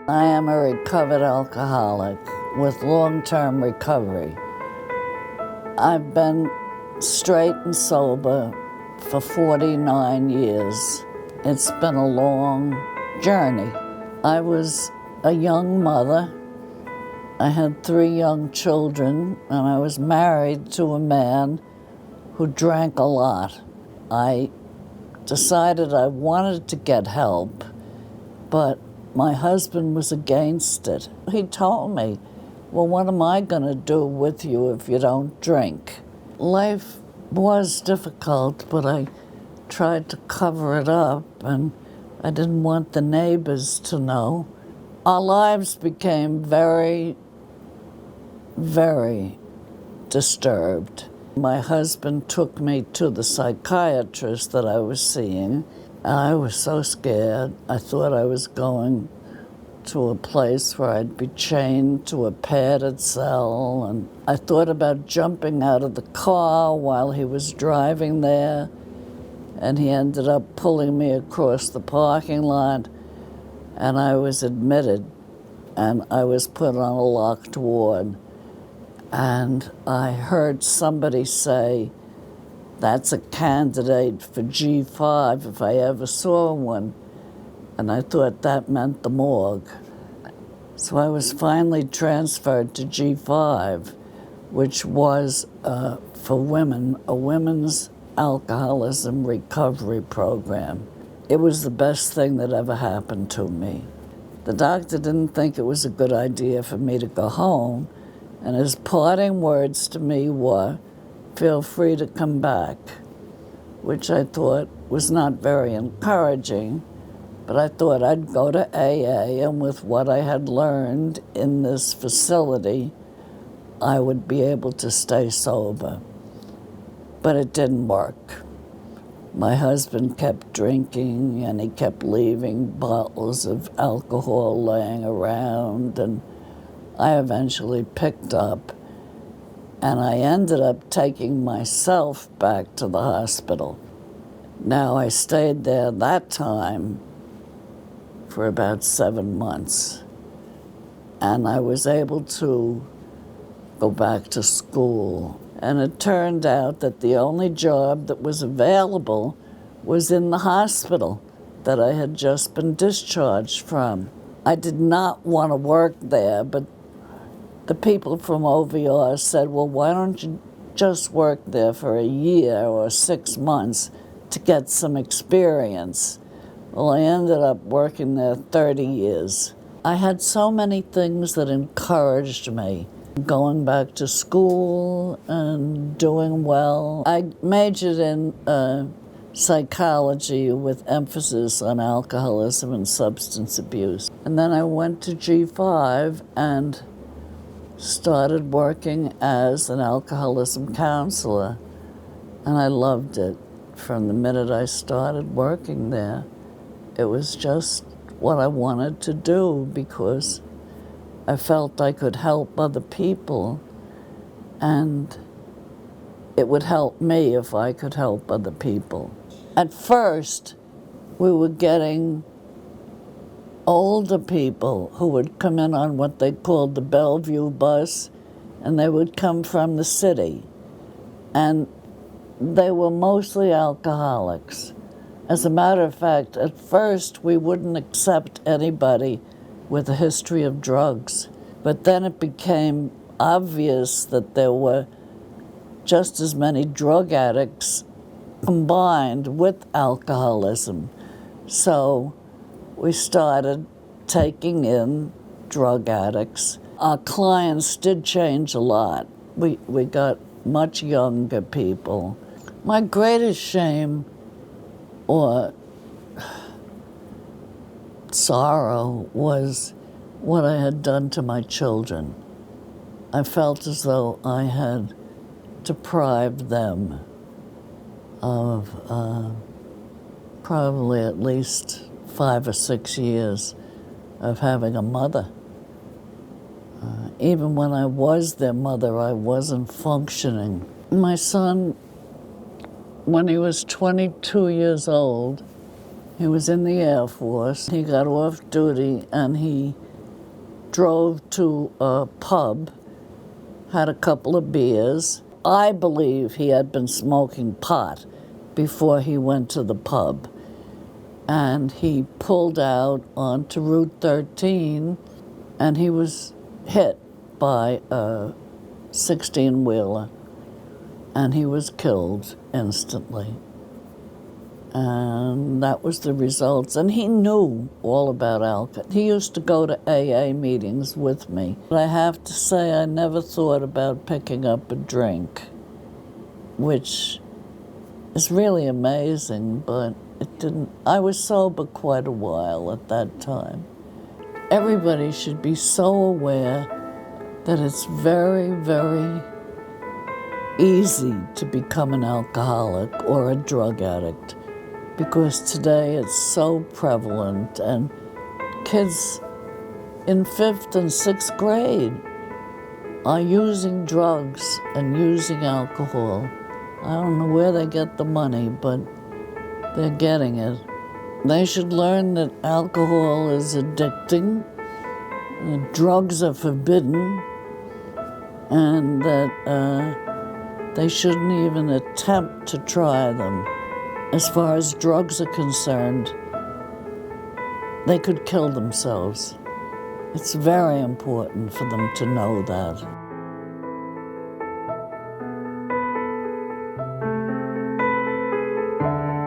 I am a recovered alcoholic with long-term recovery. I've been straight and sober for 49 years. It's been a long journey. I was a young mother. I had 3 young children, and I was married to a man who drank a lot. I decided I wanted to get help, but my husband was against it. He told me, well, what am I going to do with you if you don't drink? Life was difficult, but I tried to cover it up, and I didn't want the neighbors to know. Our lives became very, very disturbed. My husband took me to the psychiatrist that I was seeing. I was so scared. I thought I was going to a place where I'd be chained to a padded cell, and I thought about jumping out of the car while he was driving there, and he ended up pulling me across the parking lot, and I was admitted, and I was put on a locked ward. And I heard somebody say, that's a candidate for G5 if I ever saw one. And I thought that meant the morgue. So I was finally transferred to G5, which was for women, a women's alcoholism recovery program. It was the best thing that ever happened to me. The doctor didn't think it was a good idea for me to go home, and his parting words to me were, feel free to come back, which I thought was not very encouraging, but I thought I'd go to AA, and with what I had learned in this facility, I would be able to stay sober. But it didn't work. My husband kept drinking, and he kept leaving bottles of alcohol laying around, and I eventually picked up, and I ended up taking myself back to the hospital. Now, I stayed there that time for about 7 months, and I was able to go back to school. And it turned out that the only job that was available was in the hospital that I had just been discharged from. I did not want to work there, but the people from OVR said, well, why don't you just work there for a year or 6 months to get some experience? Well, I ended up working there 30 years. I had so many things that encouraged me. Going back to school and doing well. I majored in psychology with emphasis on alcoholism and substance abuse. And then I went to G5 and started working as an alcoholism counselor, and I loved it from the minute I started working there. It was just what I wanted to do because I felt I could help other people, and it would help me if I could help other people. At first, we were getting older people who would come in on what they called the Bellevue bus, and they would come from the city. And they were mostly alcoholics. As a matter of fact, at first we wouldn't accept anybody with a history of drugs. But then it became obvious that there were just as many drug addicts combined with alcoholism. So we started taking in drug addicts. Our clients did change a lot. We got much younger people. My greatest shame or sorrow was what I had done to my children. I felt as though I had deprived them of probably at least 5 or 6 years of having a mother. Even when I was their mother, I wasn't functioning. My son, when he was 22 years old, he was in the Air Force. He got off duty and he drove to a pub, had a couple of beers. I believe he had been smoking pot before he went to the pub. And he pulled out onto Route 13, and he was hit by a 16-wheeler, and he was killed instantly. And that was the results. And he knew all about alcohol. He used to go to AA meetings with me. But I have to say, I never thought about picking up a drink, which is really amazing, but it didn't. I was sober quite a while at that time. Everybody should be so aware that it's very, very easy to become an alcoholic or a drug addict, because today it's so prevalent, and kids in 5th and 6th grade are using drugs and using alcohol. I don't know where they get the money, but they're getting it. They should learn that alcohol is addicting, that drugs are forbidden, and that they shouldn't even attempt to try them. As far as drugs are concerned, they could kill themselves. It's very important for them to know that.